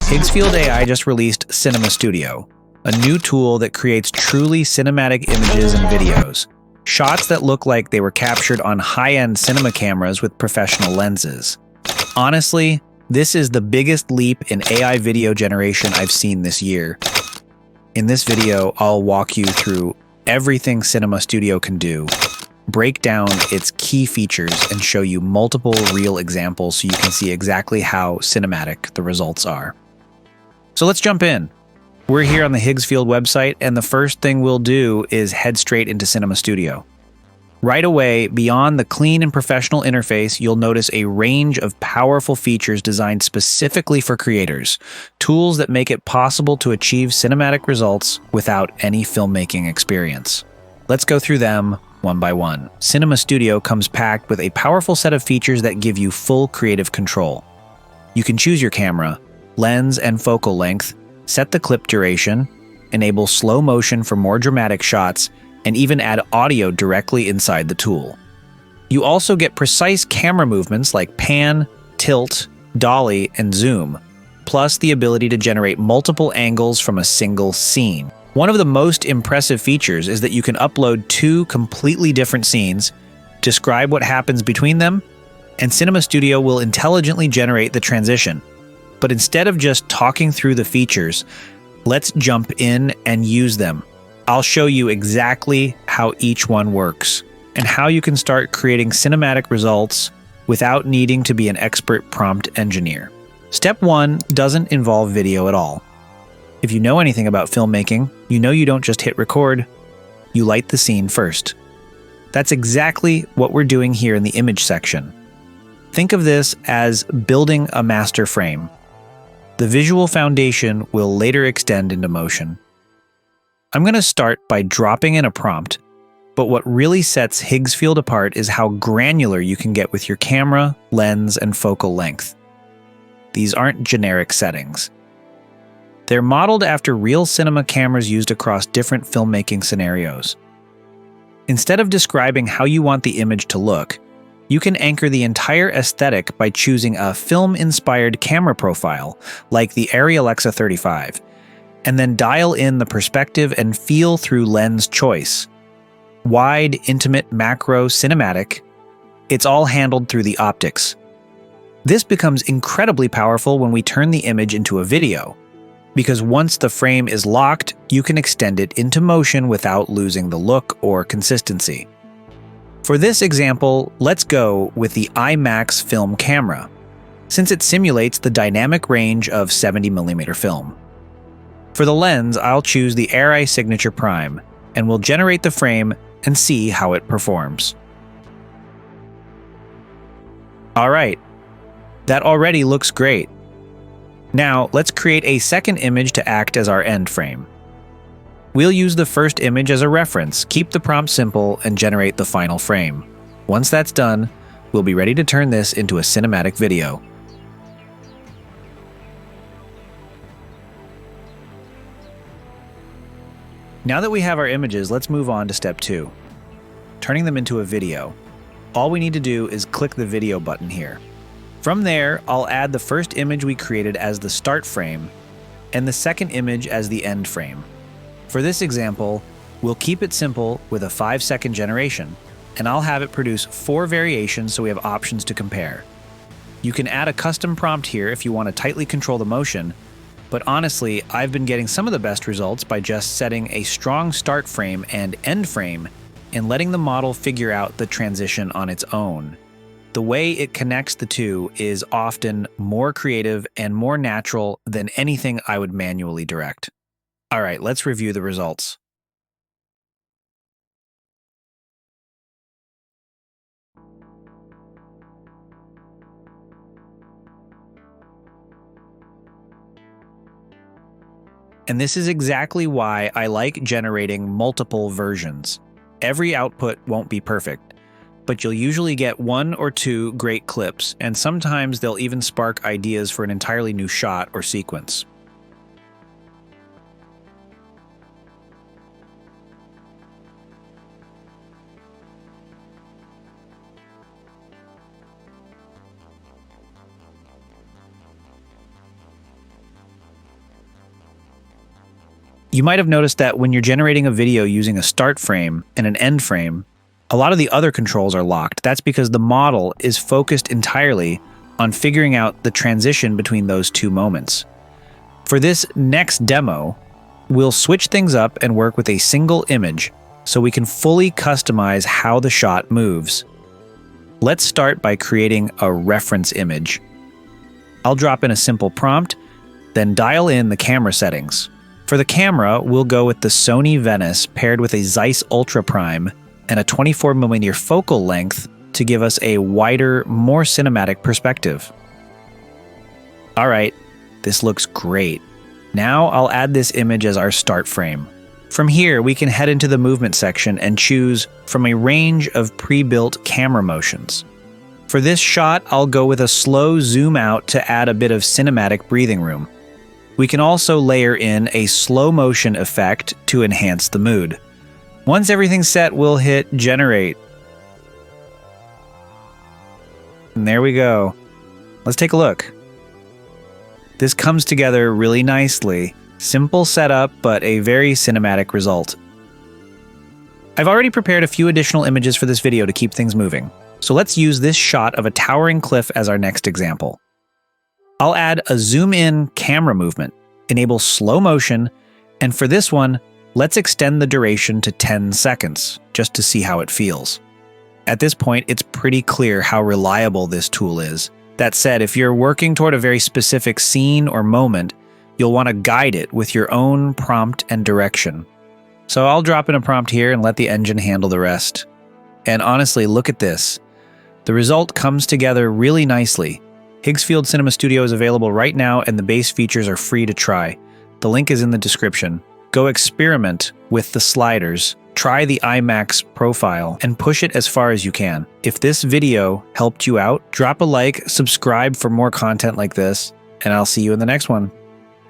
Higgsfield AI just released Cinema Studio, a new tool that creates truly cinematic images and videos. Shots that look like they were captured on high-end cinema cameras with professional lenses. Honestly, this is the biggest leap in AI video generation I've seen this year. In this video, I'll walk you through everything Cinema Studio can do, break down its key features, and show you multiple real examples so you can see exactly how cinematic the results are. So let's jump in. We're here on the Higgsfield website, and the first thing we'll do is head straight into Cinema Studio. Right away, beyond the clean and professional interface, you'll notice a range of powerful features designed specifically for creators, tools that make it possible to achieve cinematic results without any filmmaking experience. Let's go through them one by one. Cinema Studio comes packed with a powerful set of features that give you full creative control. You can choose your camera, lens, and focal length, set the clip duration, enable slow motion for more dramatic shots, and even add audio directly inside the tool. You also get precise camera movements like pan, tilt, dolly, and zoom, plus the ability to generate multiple angles from a single scene. One of the most impressive features is that you can upload two completely different scenes, describe what happens between them, and Cinema Studio will intelligently generate the transition. But instead of just talking through the features, let's jump in and use them. I'll show you exactly how each one works and how you can start creating cinematic results without needing to be an expert prompt engineer. Step 1 doesn't involve video at all. If you know anything about filmmaking, you know you don't just hit record, you light the scene first. That's exactly what we're doing here in the image section. Think of this as building a master frame. The visual foundation will later extend into motion. I'm going to start by dropping in a prompt, but what really sets Higgsfield apart is how granular you can get with your camera, lens, and focal length. These aren't generic settings. They're modeled after real cinema cameras used across different filmmaking scenarios. Instead of describing how you want the image to look, you can anchor the entire aesthetic by choosing a film-inspired camera profile, like the Arri Alexa 35, and then dial in the perspective and feel through lens choice. Wide, intimate, macro, cinematic, it's all handled through the optics. This becomes incredibly powerful when we turn the image into a video, because once the frame is locked, you can extend it into motion without losing the look or consistency. For this example, let's go with the IMAX film camera, since it simulates the dynamic range of 70mm film. For the lens, I'll choose the Arri Signature Prime, and we'll generate the frame and see how it performs. Alright, that already looks great. Now, let's create a second image to act as our end frame. We'll use the first image as a reference, keep the prompt simple, and generate the final frame. Once that's done, we'll be ready to turn this into a cinematic video. Now that we have our images, let's move on to step 2, turning them into a video. All we need to do is click the video button here. From there, I'll add the first image we created as the start frame and the second image as the end frame. For this example, we'll keep it simple with a 5-second generation, and I'll have it produce 4 variations so we have options to compare. You can add a custom prompt here if you want to tightly control the motion, but honestly, I've been getting some of the best results by just setting a strong start frame and end frame and letting the model figure out the transition on its own. The way it connects the two is often more creative and more natural than anything I would manually direct. All right, let's review the results. And this is exactly why I like generating multiple versions. Every output won't be perfect, but you'll usually get 1 or 2 great clips, and sometimes they'll even spark ideas for an entirely new shot or sequence. You might have noticed that when you're generating a video using a start frame and an end frame, a lot of the other controls are locked. That's because the model is focused entirely on figuring out the transition between those two moments. For this next demo, we'll switch things up and work with a single image so we can fully customize how the shot moves. Let's start by creating a reference image. I'll drop in a simple prompt, then dial in the camera settings. For the camera, we'll go with the Sony Venice paired with a Zeiss Ultra Prime and a 24mm focal length to give us a wider, more cinematic perspective. All right, this looks great. Now I'll add this image as our start frame. From here, we can head into the movement section and choose from a range of pre-built camera motions. For this shot, I'll go with a slow zoom out to add a bit of cinematic breathing room. We can also layer in a slow motion effect to enhance the mood. Once everything's set, we'll hit generate. And there we go. Let's take a look. This comes together really nicely. Simple setup, but a very cinematic result. I've already prepared a few additional images for this video to keep things moving. So let's use this shot of a towering cliff as our next example. I'll add a zoom-in camera movement, enable slow motion, and for this one, let's extend the duration to 10 seconds, just to see how it feels. At this point, it's pretty clear how reliable this tool is. That said, if you're working toward a very specific scene or moment, you'll want to guide it with your own prompt and direction. So I'll drop in a prompt here and let the engine handle the rest. And honestly, look at this. The result comes together really nicely. Higgsfield Cinema Studio is available right now and the base features are free to try. The link is in the description. Go experiment with the sliders, try the IMAX profile, and push it as far as you can. If this video helped you out, drop a like, subscribe for more content like this, and I'll see you in the next one.